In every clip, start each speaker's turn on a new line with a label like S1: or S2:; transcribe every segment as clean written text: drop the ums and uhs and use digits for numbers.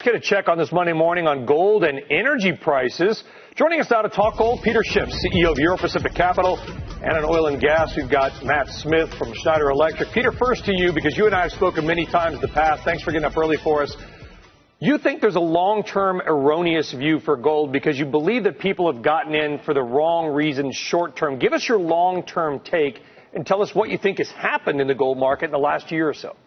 S1: Get a check on this Monday morning on gold and energy prices. Joining us now to talk gold, Peter Schiff, CEO of Euro Pacific Capital, and on oil and gas, we've got Matt Smith from Schneider Electric. Peter, first to you, because you and I have spoken many times in the past. Thanks for getting up early for us. You think there's a long-term erroneous view for gold because you believe that people have gotten in for the wrong reasons short-term. Give us your long-term take and tell us what you think has happened in the gold market in the last year or so.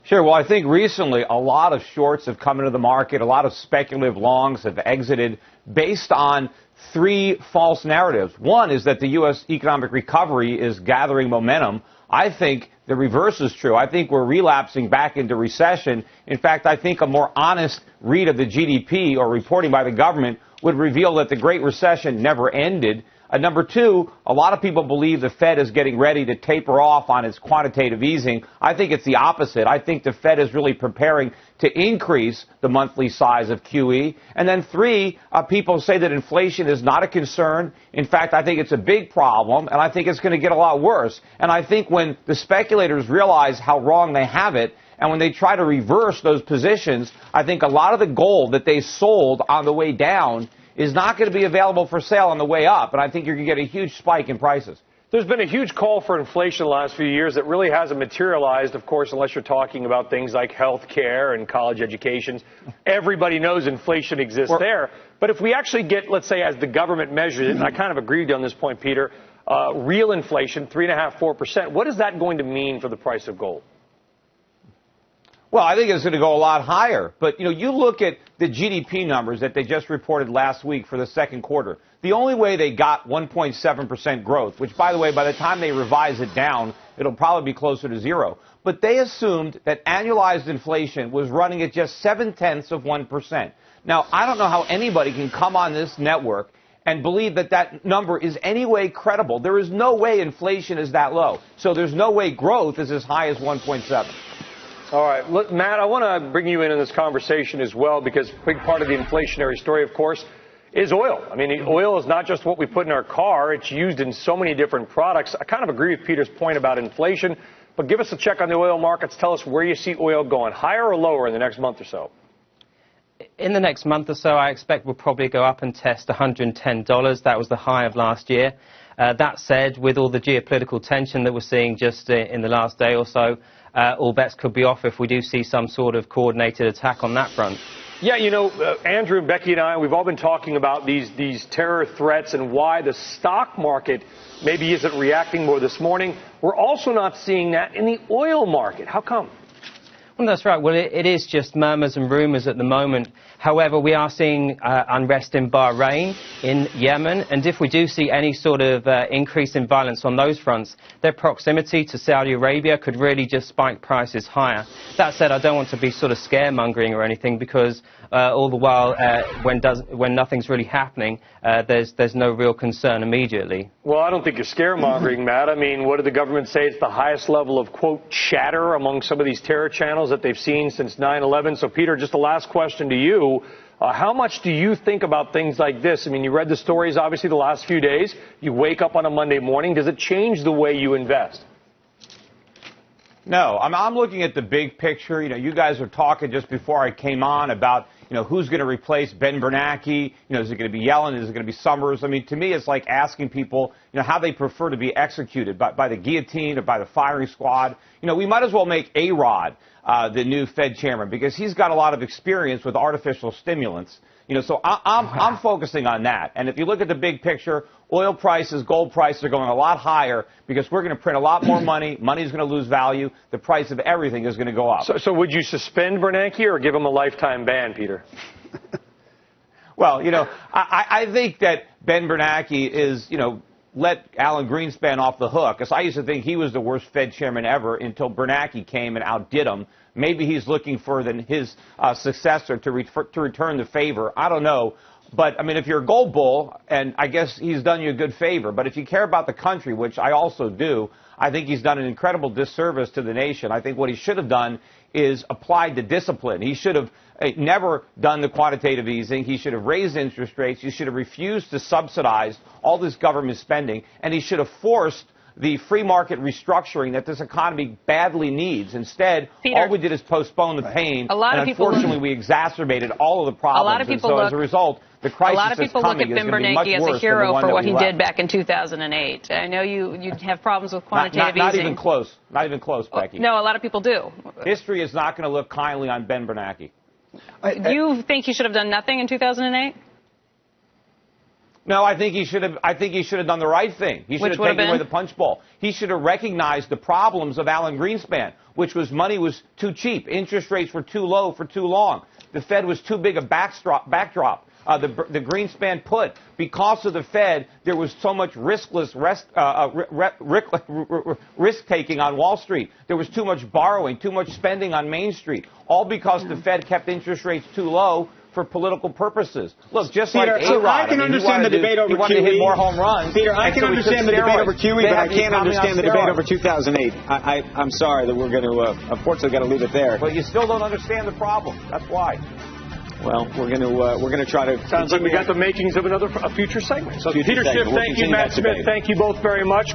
S2: Sure. Well, I think recently a lot of shorts have come into the market. A lot of speculative longs have exited based on three false narratives. One is that the U.S. economic recovery is gathering momentum. I think the reverse is true. I think we're relapsing back into recession. In fact, I think a more honest read of the GDP or reporting by the government would reveal that the Great Recession never ended. Number two, a lot of people believe the Fed is getting ready to taper off on its quantitative easing. I think it's the opposite. I think the Fed is really preparing to increase the monthly size of QE. And then three, people say that inflation is not a concern. In fact, I think it's a big problem, and I think it's going to get a lot worse. And I think when the speculators realize how wrong they have it, and when they try to reverse those positions, I think a lot of the gold that they sold on the way down is not going to be available for sale on the way up, and I think you're going to get a huge spike in prices.
S1: There's been a huge call for inflation the last few years that really hasn't materialized, of course, unless you're talking about things like health care and college educations. Everybody knows inflation exists there. But if we actually get, let's say, as the government measures it, and I kind of agree with you on this point, Peter, real inflation, 3.5%, 4%, what is that going to mean for the price of gold?
S2: Well, I think it's going to go a lot higher. But, you look at the GDP numbers that they just reported last week for the second quarter. The only way they got 1.7% growth, which, by the way, by the time they revise it down, it'll probably be closer to zero. But they assumed that annualized inflation was running at just 0.7%. Now, I don't know how anybody can come on this network and believe that that number is any way credible. There is no way inflation is that low. So there's no way growth is as high as 1.7.
S1: All right. Look, Matt, I want to bring you in this conversation as well because a big part of the inflationary story, of course, is oil. I mean, oil is not just what we put in our car. It's used in so many different products. I kind of agree with Peter's point about inflation, but give us a check on the oil markets. Tell us where you see oil going, higher or lower in the next month or so.
S3: In the next month or so, I expect we'll probably go up and test $110. That was the high of last year. That said, with all the geopolitical tension that we're seeing just in the last day or so, all bets could be off if we do see some sort of coordinated attack on that front.
S1: Yeah, Andrew, Becky, and I, we've all been talking about these terror threats and why the stock market maybe isn't reacting more this morning. We're also not seeing that in the oil market. How come?
S3: Well, that's right. Well, it is just murmurs and rumors at the moment. However, we are seeing unrest in Bahrain, in Yemen, and if we do see any sort of increase in violence on those fronts, their proximity to Saudi Arabia could really just spike prices higher. That said, I don't want to be sort of scaremongering or anything because all the while, when nothing's really happening, there's no real concern immediately.
S1: Well, I don't think you're scaremongering, Matt. I mean, what did the government say? It's the highest level of, quote, chatter among some of these terror channels that they've seen since 9/11. So, Peter, just the last question to you. How much do you think about things like this? I mean, you read the stories, obviously, the last few days. You wake up on a Monday morning. Does it change the way you invest?
S2: No, I'm looking at the big picture. You guys were talking just before I came on about, who's going to replace Ben Bernanke? Is it going to be Yellen? Is it going to be Summers? I mean, to me, it's like asking people, how they prefer to be executed, by the guillotine or by the firing squad. We might as well make A-Rod the new Fed chairman because he's got a lot of experience with artificial stimulants. So I'm focusing on that. And if you look at the big picture, oil prices, gold prices are going a lot higher because we're going to print a lot more money. Money's going to lose value. The price of everything is going to go up.
S1: So would you suspend Bernanke or give him a lifetime ban, Peter?
S2: Well, I think that Ben Bernanke is, let Alan Greenspan off the hook. Because I used to think he was the worst Fed chairman ever until Bernanke came and outdid him. Maybe he's looking for his successor to return the favor. I don't know. But, I mean, if you're a gold bull, and I guess he's done you a good favor, but if you care about the country, which I also do, I think he's done an incredible disservice to the nation. I think what he should have done is applied the discipline. He should have never done the quantitative easing. He should have raised interest rates. He should have refused to subsidize all this government spending, and he should have forced the free market restructuring that this economy badly needs. Instead,
S4: Peter,
S2: all we did is postpone the pain,
S4: a lot
S2: and
S4: of people
S2: unfortunately we exacerbated all of the problems.
S4: A lot of people
S2: and so as a result, the crisis
S4: a lot of people look at Bernanke as a hero for what he did back in 2008. I know you have problems with quantitative
S2: not
S4: easing.
S2: even close. Not even close, Becky.
S4: No, a lot of people do.
S2: History is not going to look kindly on Ben Bernanke.
S4: Do you think he should have done nothing in 2008?
S2: No, I think he should have. I think he should have done the right thing. He should have taken away the punch bowl. He should have recognized the problems of Alan Greenspan, which was money was too cheap, interest rates were too low for too long, the Fed was too big a backdrop. The Greenspan put, because of the Fed, there was so much risk-taking on Wall Street. There was too much borrowing, too much spending on Main Street, all because the Fed kept interest rates too low for political purposes. Look, just
S5: Peter,
S2: like
S5: so I can understand the debate over QE.
S2: He wanted to hit more home runs.
S5: Peter, I can understand the debate over QE, but I can't understand the debate over 2008. I'm sorry that we're going to, unfortunately, got to leave it there.
S2: But you still don't understand the problem. That's why.
S5: Well, we're going to try to.
S1: Sounds like we got the makings of a future segment. So, Peter Schiff, thank you, Matt Smith, thank you both very much.